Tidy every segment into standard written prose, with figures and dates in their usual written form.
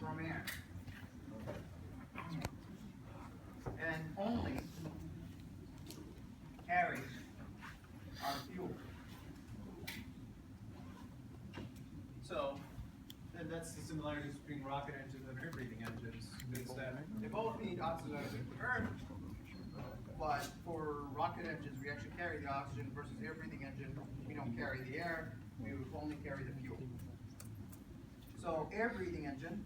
from air. And only carries our fuel. So, and that's the similarities between rocket engines and air-breathing engines, is that they both need oxygen to burn, but for rocket engines, we actually carry the oxygen versus air-breathing engine, we don't carry the air, we would only carry the fuel. So, air-breathing engine,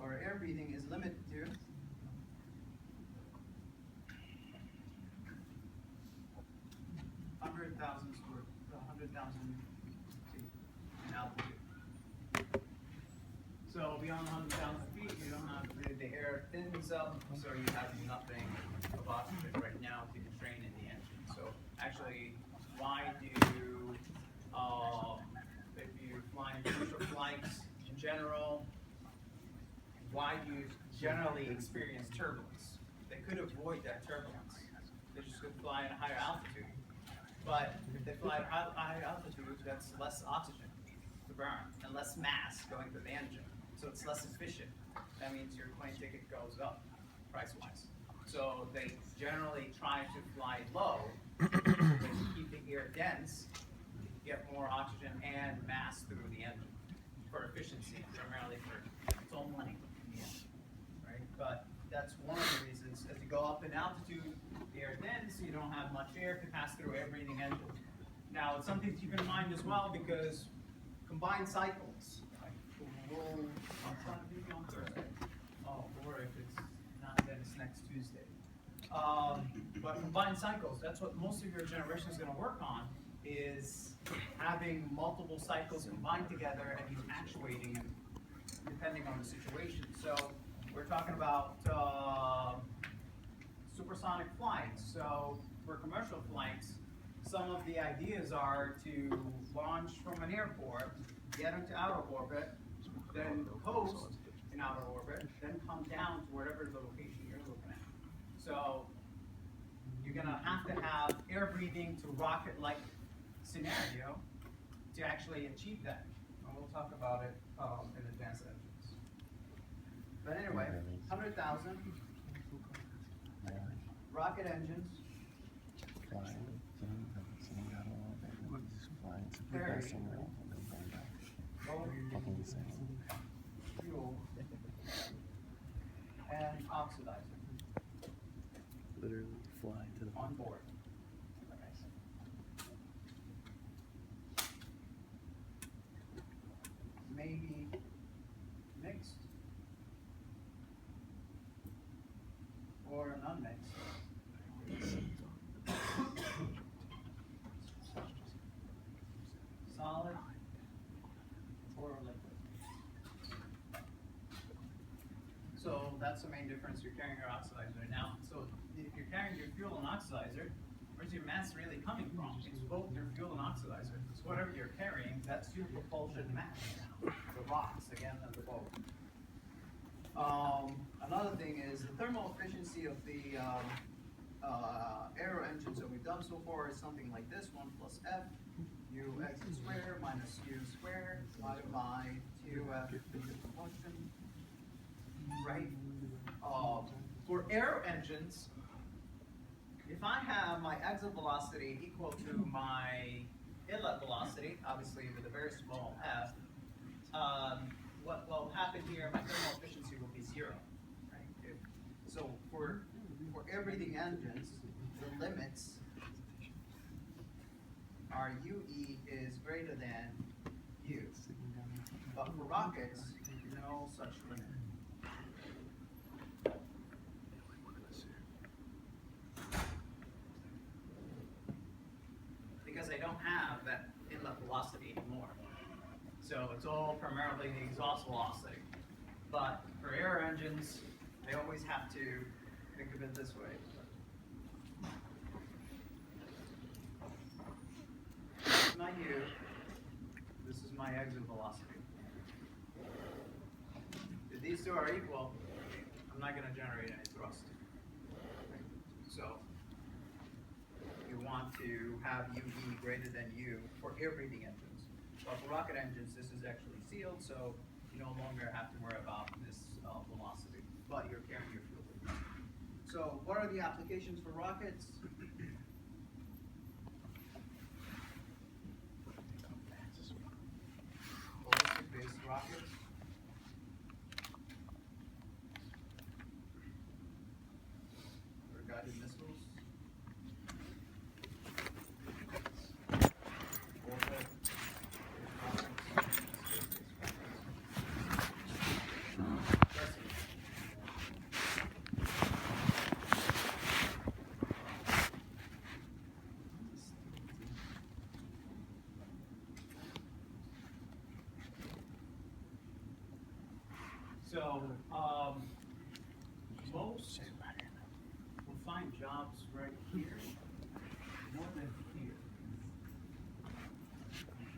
or air breathing is limited to 100,000 feet in altitude. So beyond 100,000 feet, you don't have the air thins up, so you have nothing of oxygen right now to constrain in the engine. So actually, why do if you fly in commercial flights in general, why do you generally experience turbulence? They could avoid that turbulence. They just could fly at a higher altitude. But if they fly at high altitude, that's less oxygen to burn and less mass going through the engine. So it's less efficient. That means your plane ticket goes up price-wise. So they generally try to fly low to keep the air dense, get more oxygen and mass through the engine for efficiency, primarily for its own money in the end, right? But that's one of the reasons. As you go up in altitude, the air dense, so you don't have much air to pass through air-breathing engine. Now, it's something to keep in mind as well, because combined cycles, like I'm trying to be on Thursday. Oh, or if it's not, then it's next Tuesday. But combined cycles, that's what most of your generation is going to work on, is having multiple cycles combined together and you actuating them depending on the situation. So we're talking about supersonic flights. So for commercial flights, some of the ideas are to launch from an airport, get into outer orbit, then coast in outer orbit, then come down to whatever the location you're looking at. So you're going to have air breathing to rocket-like scenario to actually achieve that. And we'll talk about it in advanced engines. But anyway, 100,000 rocket engines. Very low fuel and oxidizer. Literally fly to the on board. Maybe mixed or an unmixed. Solid or liquid. So that's the main difference. You're carrying your oxidizer now. So if you're carrying your fuel and oxidizer, where's your mass really coming from? It's both your fuel and oxidizer. So whatever you're carrying, that's your propulsion mass. The rocks, again, of the boat. Another thing is the thermal efficiency of the aero engines that we've done so far is something like this: 1 plus F U exit squared minus U squared divided by 2F into propulsion. Right? For aero engines, if I have my exit velocity equal to my inlet velocity, obviously with a very small f, what will happen here, my thermal efficiency will be 0. Right? So for air-breathing engines, the limits are UE is greater than U. But for rockets, no such limit. Because I don't have that inlet velocity anymore. So it's all primarily the exhaust velocity. But for air engines, they always have to think of it this way. This is my U, this is my exit velocity. If these two are equal, I'm not going to generate any thrust. So you want to have UE greater than U for air breathing engines. But for rocket engines, this is actually sealed, so you no longer have to worry about this velocity, but you're carrying your fuel with you. So what are the applications for rockets? Ballistic-based rockets. Or guided missiles. So, most will find jobs right here, more than here.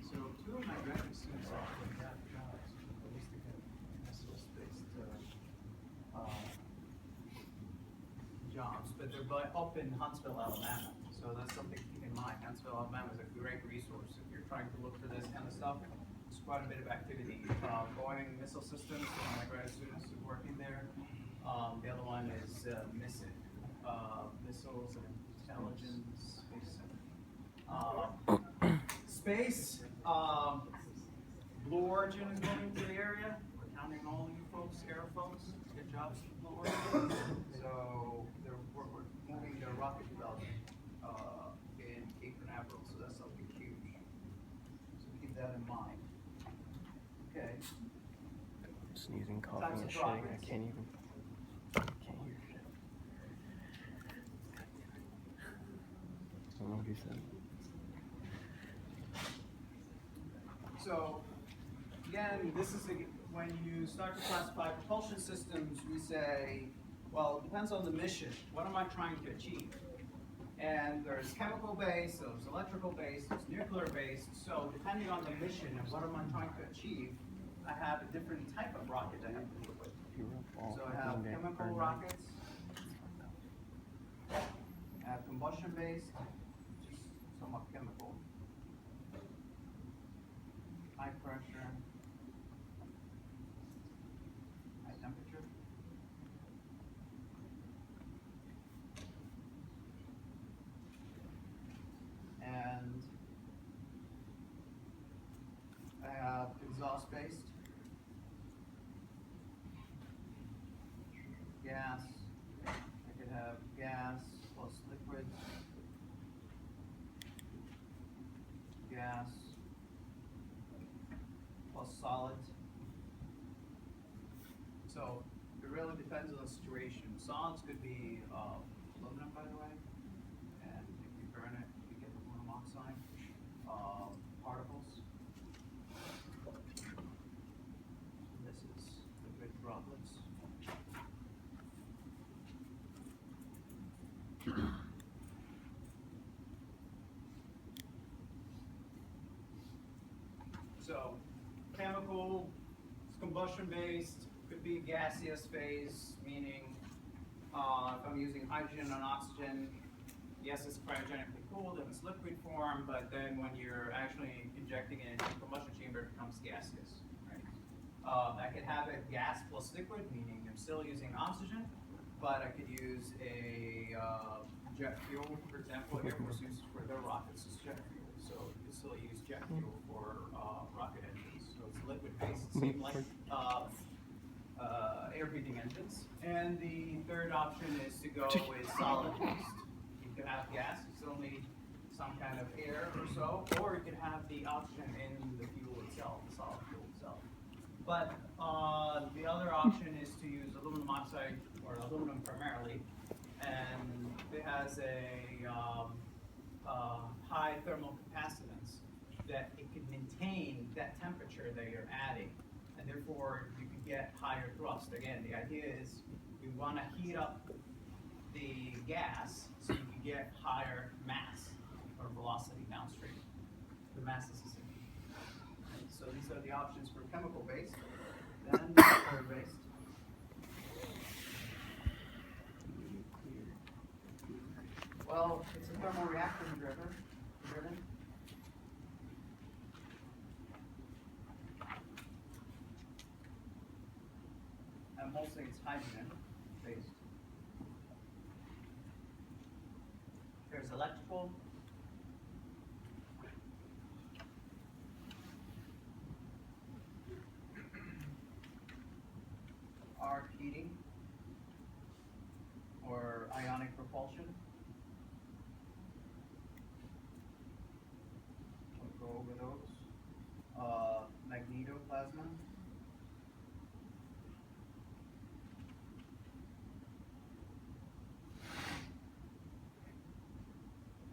So, two of my graduate students actually got jobs in ballistic and missile-based jobs, but they're up in Huntsville, Alabama. So that's something to keep in mind. Huntsville, Alabama is a great resource if you're trying to look for this kind of stuff. There's quite a bit of activity. Boeing Missile Systems, one of my grad students is working there. The other one is MISIC, Missiles and Intelligence Space. Blue Origin is moving to the area. We're counting all you folks, air folks, get jobs for Blue Origin. So we're moving their rocket development in Cape Canaveral, so that's something huge. So keep that in mind. Okay. Sneezing, coughing, Types and of shitting. I rockets. can't hear shit. I don't know what he said. So, again, this is when you start to classify propulsion systems, we say, well, it depends on the mission. What am I trying to achieve? And there's chemical-based, there's electrical-based, there's nuclear-based. So depending on the mission and what am I trying to achieve, I have a different type of rocket I have to deal with. So I have chemical rockets, I have combustion-based, just somewhat chemical, high pressure, high temperature. And I have exhaust-based, gas. I could have gas plus liquids, gas plus solids. So it really depends on the situation. Solids could be aluminum, by the way, and if you burn it, you get aluminum oxide particles. This is liquid droplets. So, chemical, it's combustion-based, could be gaseous phase, meaning if I'm using hydrogen and oxygen, yes, it's cryogenically cooled and it's liquid form, but then when you're actually injecting it into the combustion chamber, it becomes gaseous, right? I could have it gas plus liquid, meaning I'm still using oxygen, but I could use a jet fuel, for example. Air Force uses for their rockets is jet fuel, so you can still use jet fuel for rocket engines. So it's liquid-based, same like air breathing engines. And the third option is to go with solid-based. You can have gas, you still need some kind of air or so, or you can have the oxygen in the fuel itself, the solid fuel itself. But the other option is to use aluminum oxide, or aluminum primarily, and it has a high thermal capacitance that it can maintain that temperature that you're adding, and therefore you can get higher thrust. Again, the idea is we want to heat up the gas so you can get higher mass or velocity downstream. The mass is the same. Right? So these are the options for chemical-based, then nuclear-based. Well, it's a thermal reactor driven. mostly it's hydrogen based. There's electrical. Arc heating or ionic propulsion. We'll go over those. Magnetoplasma.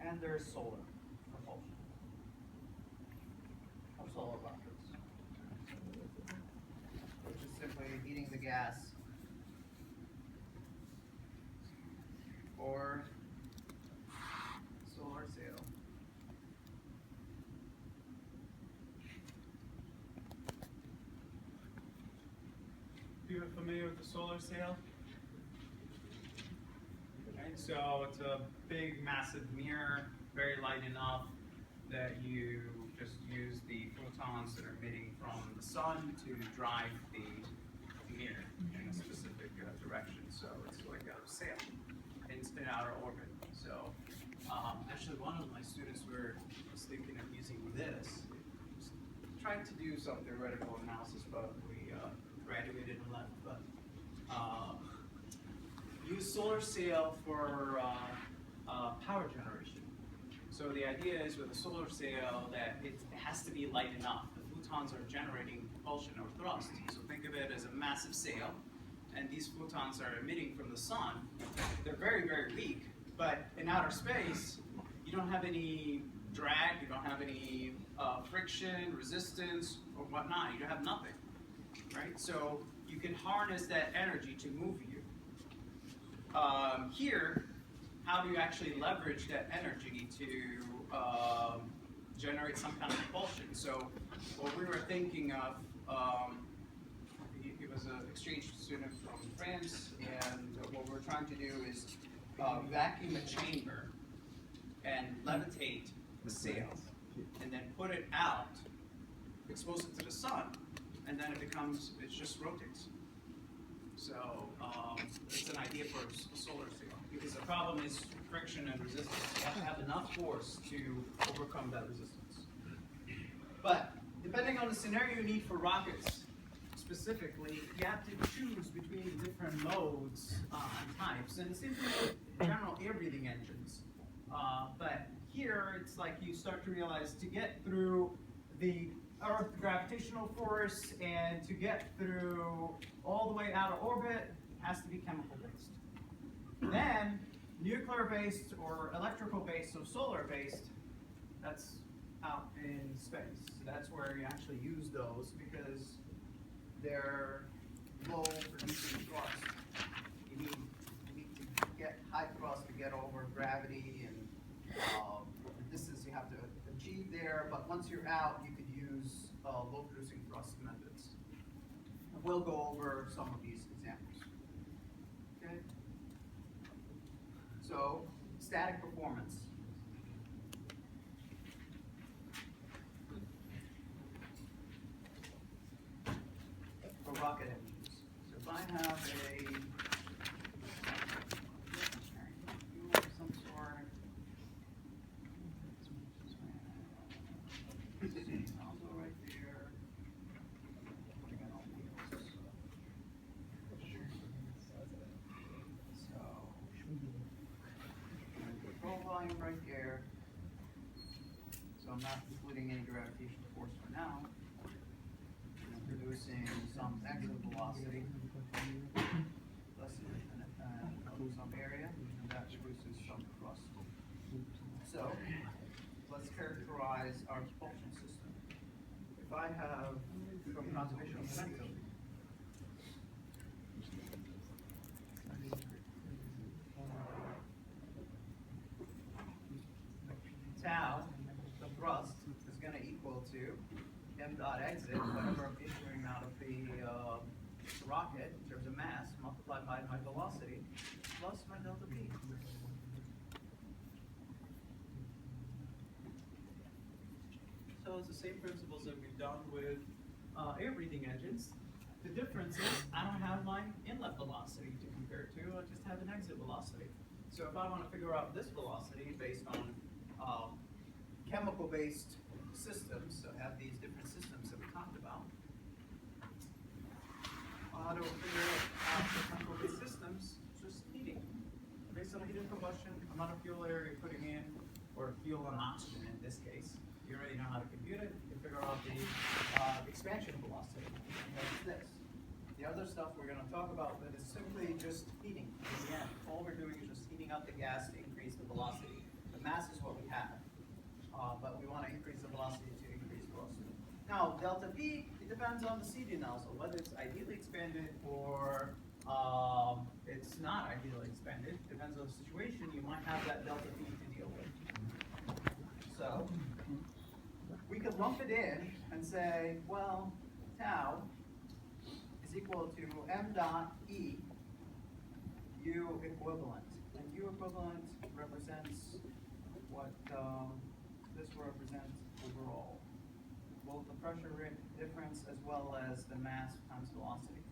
And there's solar propulsion, or solar rockets, which is simply heating the gas or solar sail. You are familiar with the solar sail? Right, so it's a big, massive mirror, very light enough that you just use the photons that are emitting from the sun to drive the mirror in a specific direction. So it's like a sail in outer orbit. So actually, one of my students was thinking of using this. Just trying to do some theoretical analysis, but we graduated and left. But use solar sail for power generation. So the idea is with a solar sail that it has to be light enough. The photons are generating propulsion or thrust. So think of it as a massive sail, and these photons are emitting from the sun. They're very, very weak, but in outer space, you don't have any drag, you don't have any friction, resistance, or whatnot. You have nothing, right? So you can harness that energy to move you. Here, how do you actually leverage that energy to generate some kind of propulsion? So what we were thinking of, he was an exchange student from France, and what we're trying to do is vacuum a chamber and levitate the sail, and then put it out, expose it to the sun, and then it just rotates. So it's an idea for a solar sail, because the problem is friction and resistance. You have to have enough force to overcome that resistance. But depending on the scenario you need for rockets, specifically, you have to choose between different modes and types. And it's in general air-breathing engines. But here, it's like you start to realize to get through the Earth gravitational force and to get through all the way out of orbit has to be chemical-based. Then, nuclear-based or electrical-based, so solar-based, that's out in space. So that's where you actually use those because they're low producing thrust. You need to get high thrust to get over gravity and the distance you have to achieve there. But once you're out, you could use low producing thrust methods. We'll go over some of these examples. Okay. So static performance. For rocket engines. So if I have a fuel of some sort, nozzle right there, putting it on wheels. So control volume right there. So I'm not including any gravitational force for now. Producing some exit velocity, less than some area, and that produces some thrust. So, let's characterize our propulsion system. If I have, from conservation momentum, tau, the thrust, is going to equal to m dot exit, whatever I'm issuing out of the rocket in terms of mass, multiplied by my velocity, plus my delta P. So it's the same principles that we've done with air-breathing engines. The difference is I don't have my inlet velocity to compare it to, I just have an exit velocity. So if I want to figure out this velocity based on chemical-based systems, so I have these different systems that we talked about, how to figure out the chemical-based systems, just heating. Based on heated combustion, amount of fuel air you're putting in, or fuel and oxygen in this case. You already know how to compute it. You can figure out the expansion velocity. And that's this. The other stuff we're going to talk about that is simply just heating. In the end, all we're doing is just heating up the gas to increase the velocity. The mass is what we have, but we want to increase the velocity to increase velocity. Now, delta P, it depends on the CD nozzle, whether it's ideally expanded or it's not ideally expanded. Depends on the situation. You might have that delta P to deal with. So we could lump it in and say, well, tau is equal to m dot E U equivalent. And U equivalent represents what this represents overall. Both the pressure difference as well as the mass times velocity.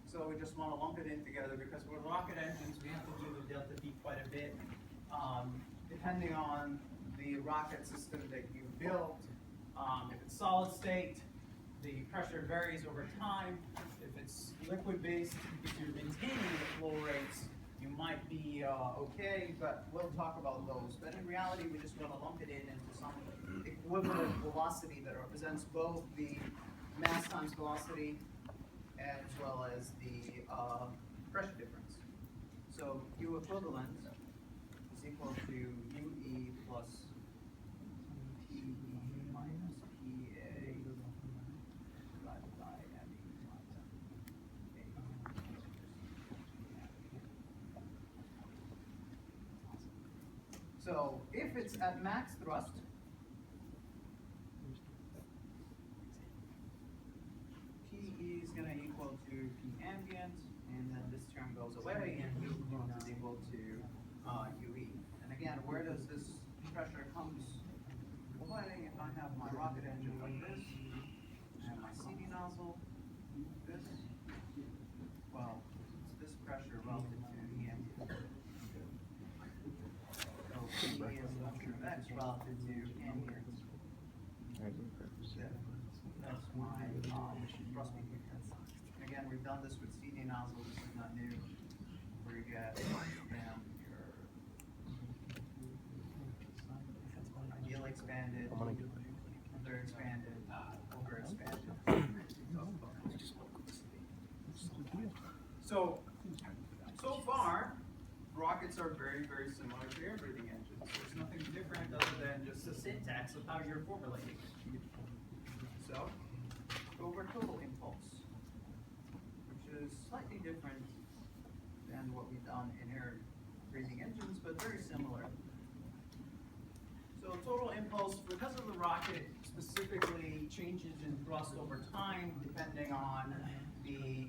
So we just want to lump it in together because with rocket engines we have to do the delta P quite a bit. Depending on the rocket system that you built, if it's solid state, the pressure varies over time. If it's liquid based, if you're maintaining the flow rates, you might be okay, but we'll talk about those. But in reality, we just want to lump it in into some equivalent velocity that represents both the mass times velocity as well as the pressure difference. So U equivalent is equal to UE plus PE minus PA divided by ME minus A. So if it's at max thrust, PE is going to equal to P ambient, and then this term goes away, and U equivalent is equal to UE. And again, where does this pressure comes away? If I have my rocket engine like this, and my CD nozzle, this, well, it's this pressure relative to the ambient. So PE is function of X relative to ambient. That's my thrust beam. Again, we've done this with CD nozzle. This is not new. Where you get your ideally expanded, under expanded, over expanded. So far, rockets are very, very similar to air breathing engines. There's nothing different other than just the syntax of how you're formulating it. So, over total impulse, which is slightly different than what we've done in air breathing engines, but very similar. So total impulse, because of the rocket, specifically changes in thrust over time, depending on the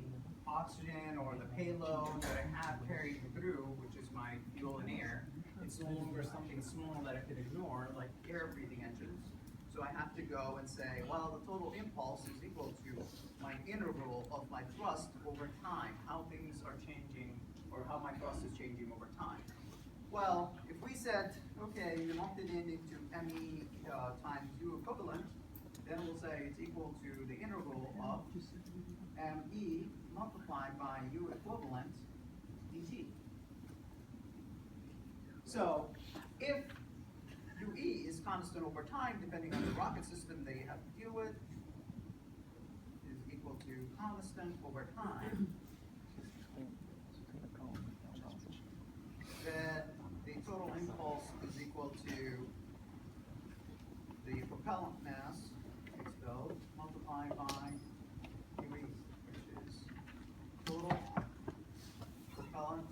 oxygen or the payload that I have carried through, which is my fuel and air. It's no longer something small that I can ignore, like air breathing engines. So I have to go and say, well, the total impulse is equal to my integral of my thrust over time, how things are changing, or how my thrust is changing over time. Well, if we said, okay, you lumped it in into ME times U equivalent, then we'll say it's equal to the integral of ME multiplied by U equivalent dt. So if UE is constant over time, depending on the rocket system that you have to deal with, is equal to constant over time, then the total impulse is equal to the propellant mass expelled multiplied by UE, which is total propellant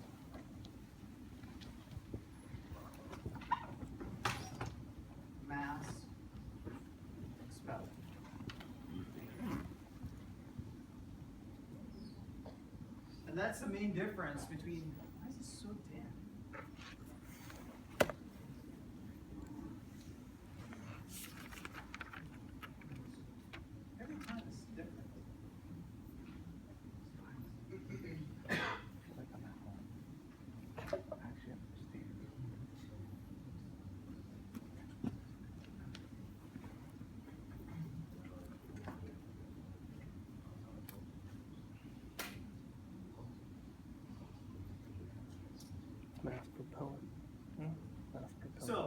mass expelled. And that's the main difference between, why is this so dim? Every time it's different.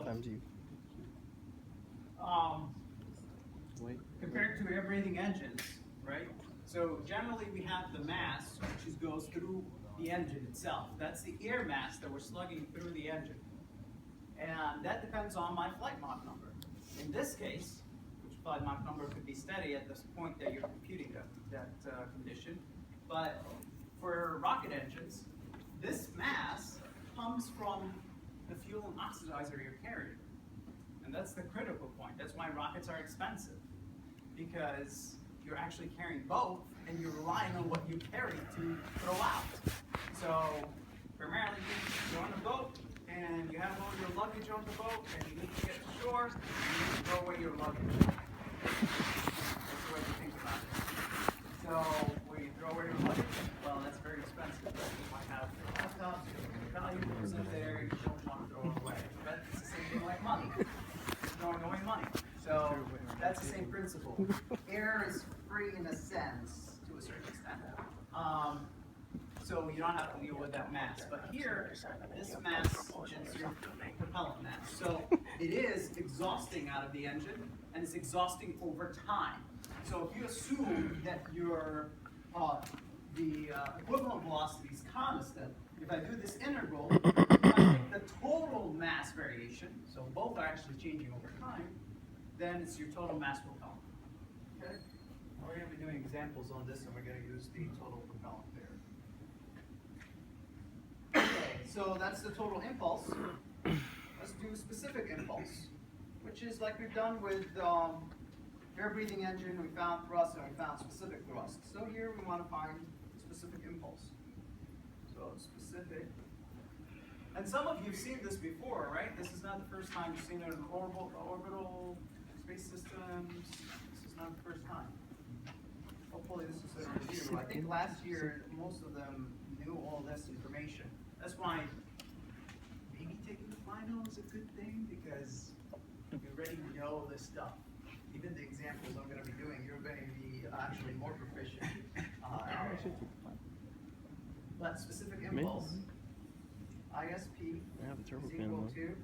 Sometimes you wait. compared to air-breathing engines, right? So generally we have the mass, which goes through the engine itself. That's the air mass that we're slugging through the engine. And that depends on my flight Mach number. In this case, which flight Mach number could be steady at this point that you're computing that condition, but for rocket engines, this mass comes from the fuel and oxidizer you're carrying. And that's the critical point. That's why rockets are expensive, because you're actually carrying both and you're relying on what you carry to throw out. So primarily you're on a boat and you have all your luggage on the boat and you need to get to shore and you need to throw away your luggage. That's the way you think about it. So when you throw away your luggage, well, that's very expensive. You might have laptops, valuables in there, you don't want to throw it away. But it's the same thing like money. Throwing away money. So that's the same principle. Air is free in a sense, to a certain extent. So you don't have to deal with that mass. But here, this mass is your propellant mass. So it is exhausting out of the engine, and it's exhausting over time. So if you assume that your the equivalent velocity is constant, if I do this integral, if I take the total mass variation, so both are actually changing over time, then it's your total mass propellant. Okay? We're going to be doing examples on this, and we're going to use the total propellant pair. Okay, so that's the total impulse. Let's do specific impulse, which is like we've done with air-breathing engine. We found thrust and we found specific thrust. So here we want to find specific impulse. So specific. And some of you have seen this before, right? This is not the first time you've seen it in orbital space systems. This is not the first time. Hopefully this is a review. I think last year most of them knew all this information. That's why maybe taking the final is a good thing, because you already know this stuff. Even the examples I'm going to be doing, you're going to be actually more proficient. But specific impulse, ISP is equal to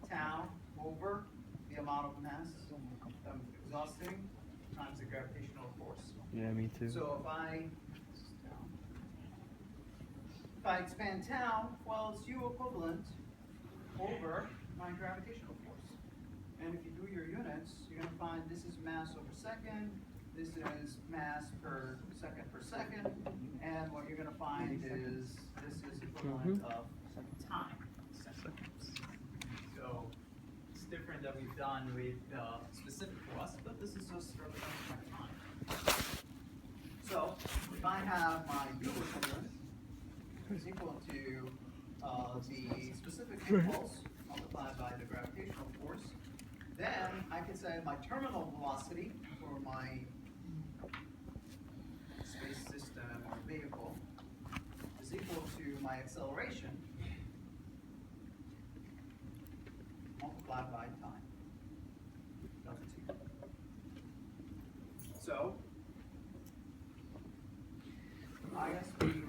tau over the amount of mass exhausting times the gravitational force. Yeah, me too. So if I expand tau, well, it's U equivalent over my gravitational force. And if you do your units, you're going to find this is mass over second, this is mass per second, and what you're going to find is this is equivalent of time, seconds. So it's different that we've done with specific thrust, but this is just representing my time. So if I have my U equivalent is equal to the specific impulse multiplied by the gravitational force, then I can say my terminal velocity for my space system or vehicle is equal to my acceleration multiplied by time, delta t. So ISP